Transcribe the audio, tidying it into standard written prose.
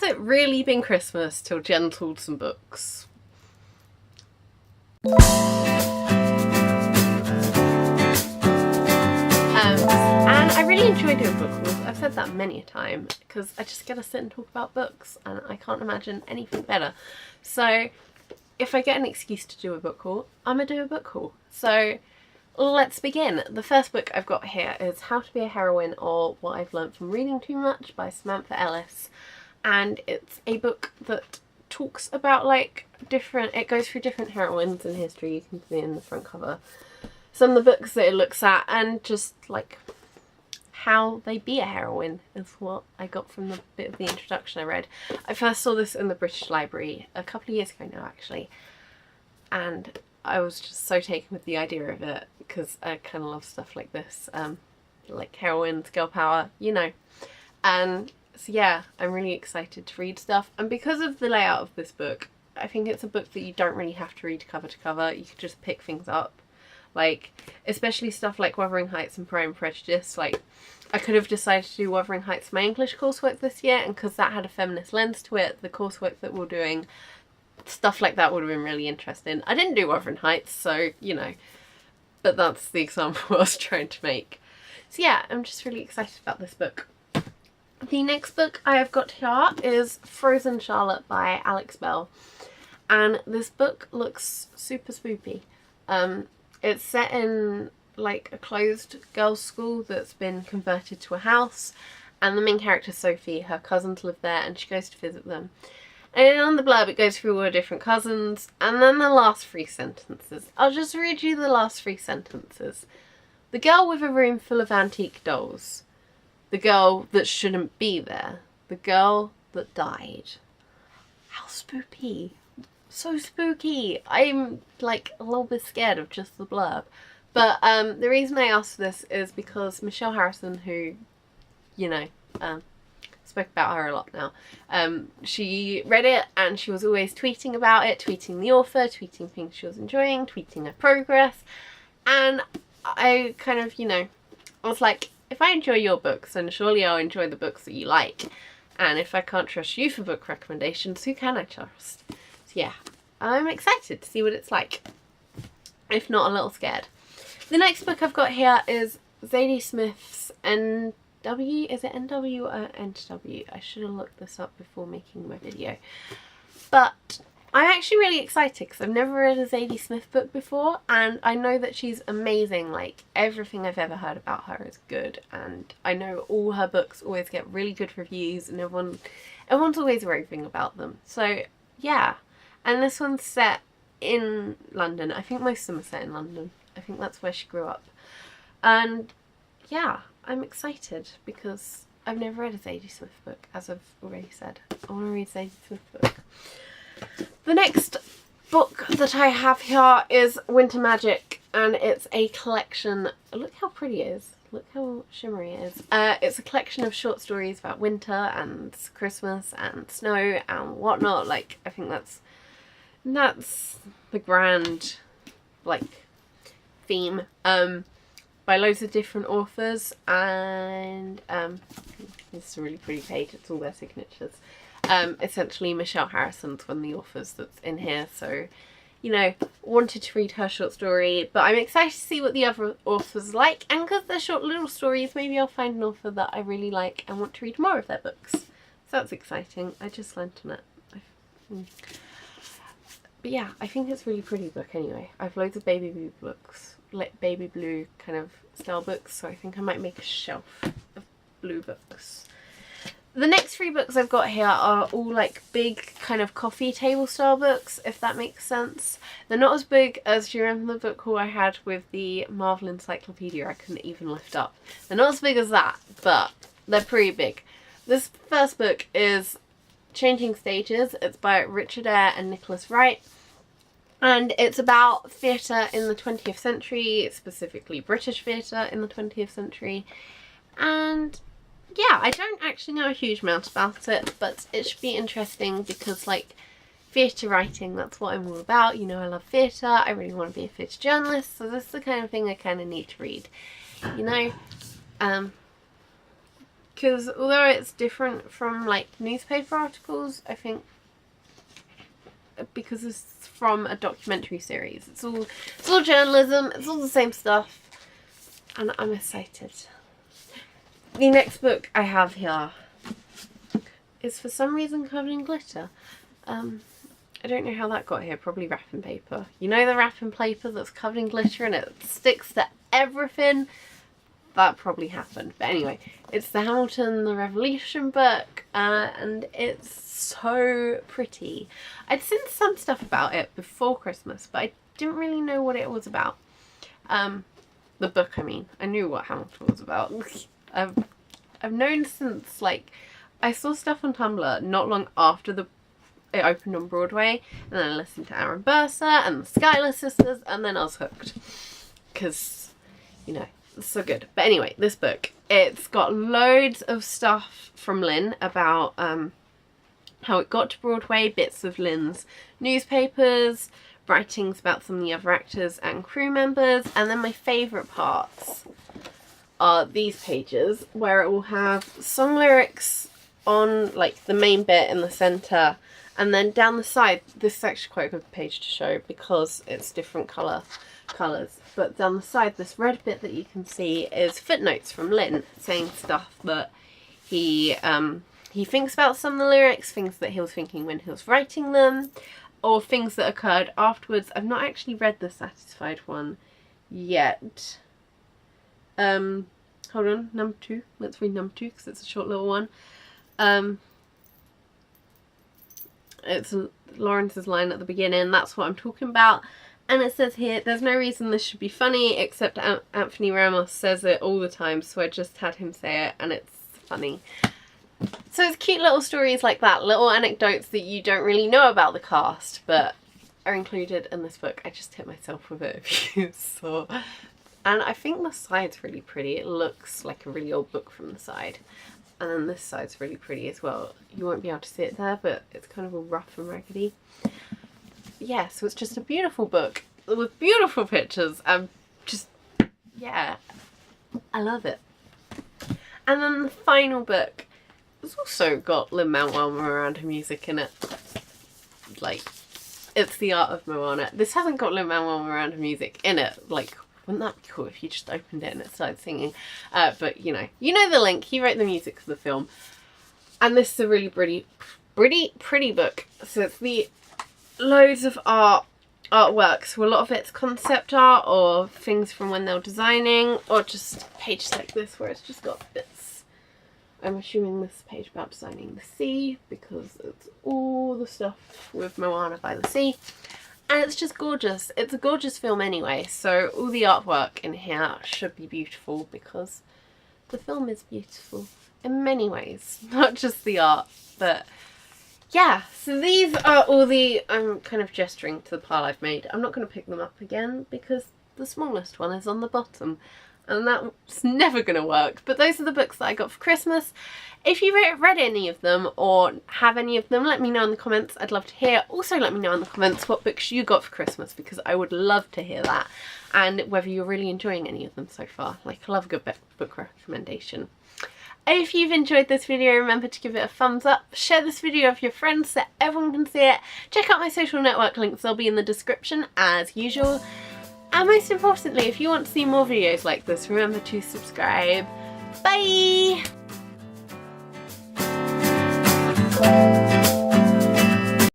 it really been Christmas till Jen tooled some books? And I really enjoy doing book hauls. I've said that many a time because I just get to sit and talk about books and I can't imagine anything better. So if I get an excuse to do a book haul, I'm gonna do a book haul. So let's begin. The first book I've got here is How to Be a Heroine, or What I've Learned from Reading Too Much by Samantha Ellis. And it's a book that talks about like it goes through different heroines in history. You can see in the front cover some of the books that it looks at, and just like how they be a heroine is what I got from the bit of the introduction I read. I first saw this in the British Library a couple of years ago now actually, and I was just so taken with the idea of it because I kind of love stuff like this, like heroines, girl power, you know. And so yeah, I'm really excited to read stuff, and because of the layout of this book, I think it's a book that you don't really have to read cover to cover. You can just pick things up, like especially stuff like Wuthering Heights and Pride and Prejudice. Like I could have decided to do Wuthering Heights for my English coursework this year, and because that had a feminist lens to it, the coursework that we're doing, stuff like that would have been really interesting. I didn't do Wuthering Heights, so you know, but that's the example I was trying to make. So yeah, I'm just really excited about this book. The next book I have got here is Frozen Charlotte by Alex Bell, and this book looks super spoopy. It's set in like a closed girls' school that's been converted to a house, and the main character Sophie, her cousins live there and she goes to visit them. And on the blurb it goes through all her different cousins, and then the last 3 sentences. I'll just read you the last 3 sentences. The girl with a room full of antique dolls. The girl that shouldn't be there. The girl that died. How spooky. So spooky. I'm like a little bit scared of just the blurb. But the reason I asked for this is because Michelle Harrison, who, you know, spoke about her a lot now, she read it and she was always tweeting about it, tweeting the author, tweeting things she was enjoying, tweeting her progress. And I kind of, you know, I was like, if I enjoy your books, then surely I'll enjoy the books that you like. And if I can't trust you for book recommendations, who can I trust? So yeah, I'm excited to see what it's like, if not a little scared. The next book I've got here is Zadie Smith's N.W. Is it N.W. or N.W.? I should have looked this up before making my video. But I'm actually really excited because I've never read a Zadie Smith book before, and I know that she's amazing. Like everything I've ever heard about her is good, and I know all her books always get really good reviews and everyone's always raving about them. So yeah, and this one's set in London. I think most of them are set in London. I think that's where she grew up. And yeah, I'm excited because I've never read a Zadie Smith book, as I've already said. I want to read a Zadie Smith book. The next book that I have here is Winter Magic, and it's a collection. Look how pretty it is. Look how shimmery it is. It's a collection of short stories about winter and Christmas and snow and whatnot. Like, I think that's the grand, like, theme, by loads of different authors, and it's a really pretty page, it's all their signatures. Essentially Michelle Harrison's one of the authors that's in here, so you know, wanted to read her short story, but I'm excited to see what the other authors like, and because they're short little stories, maybe I'll find an author that I really like and want to read more of their books. So that's exciting. I just learnt on it. But yeah, I think it's a really pretty book anyway. I have loads of baby blue books, like baby blue kind of style books, so I think I might make a shelf of blue books. The next 3 books I've got here are all like big kind of coffee table style books, if that makes sense. They're not as big as, do you remember the book haul I had with the Marvel Encyclopedia I couldn't even lift up? They're not as big as that, but they're pretty big. This first book is Changing Stages. It's by Richard Eyre and Nicholas Wright. And it's about theatre in the 20th century, specifically British theatre in the 20th century. And yeah, I don't actually know a huge amount about it, but it should be interesting because, like, theatre writing, that's what I'm all about. You know, I love theatre. I really want to be a theatre journalist, so this is the kind of thing I kind of need to read. You know, because although it's different from like newspaper articles, I think because it's from a documentary series, it's all journalism, it's all the same stuff, and I'm excited. The next book I have here is for some reason covered in glitter. I don't know how that got here, probably wrapping paper. You know the wrapping paper that's covered in glitter and it sticks to everything? That probably happened. But anyway, it's the Hamilton the Revolution book, and it's so pretty. I'd seen some stuff about it before Christmas, but I didn't really know what it was about. The book, I mean. I knew what Hamilton was about. I've known since, like, I saw stuff on Tumblr not long after it opened on Broadway, and then I listened to Aaron Burser and the Schuyler sisters, and then I was hooked. Because, you know, it's so good. But anyway, this book, it's got loads of stuff from Lin about how it got to Broadway, bits of Lin's newspapers, writings about some of the other actors and crew members, and then my favourite parts are these pages where it will have song lyrics on like the main bit in the centre, and then down the side, this is actually quite a good page to show because it's different colours, but down the side, this red bit that you can see is footnotes from Lin saying stuff that he thinks about some of the lyrics, things that he was thinking when he was writing them, or things that occurred afterwards. I've not actually read the Satisfied one yet. Hold on, number 2. Let's read number 2 because it's a short little one. It's Lawrence's line at the beginning, that's what I'm talking about. And it says here, there's no reason this should be funny, except Anthony Ramos says it all the time, so I just had him say it, and it's funny. So it's cute little stories like that, little anecdotes that you don't really know about the cast, but are included in this book. I just hit myself with it, if you saw. And I think the side's really pretty. It looks like a really old book from the side. And then this side's really pretty as well. You won't be able to see it there, but it's kind of all rough and raggedy. Yeah, so it's just a beautiful book with beautiful pictures. Yeah, I love it. And then the final book has also got Lin-Manuel Miranda music in it. Like, it's The Art of Moana. This hasn't got Lin-Manuel Miranda music in it. Like, wouldn't that be cool if you just opened it and it started singing? But you know the link. He wrote the music for the film. And this is a really pretty book. So it's loads of artworks. So a lot of it's concept art or things from when they were designing, or just pages like this where it's just got bits. I'm assuming this page about designing the sea because it's all the stuff with Moana by the sea. And it's just gorgeous. It's a gorgeous film anyway, so all the artwork in here should be beautiful because the film is beautiful in many ways, not just the art. But yeah, so these are all the, I'm kind of gesturing to the pile I've made. I'm not going to pick them up again because the smallest one is on the bottom and that's never going to work. But those are the books that I got for Christmas. If you read any of them or have any of them, let me know in the comments. I'd love to hear. Also let me know in the comments what books you got for Christmas because I would love to hear that, and whether you're really enjoying any of them so far. Like, I love a good book recommendation. If you've enjoyed this video, remember to give it a thumbs up, share this video with your friends so everyone can see it, check out my social network links, they'll be in the description as usual, and most importantly, if you want to see more videos like this, remember to subscribe. Bye!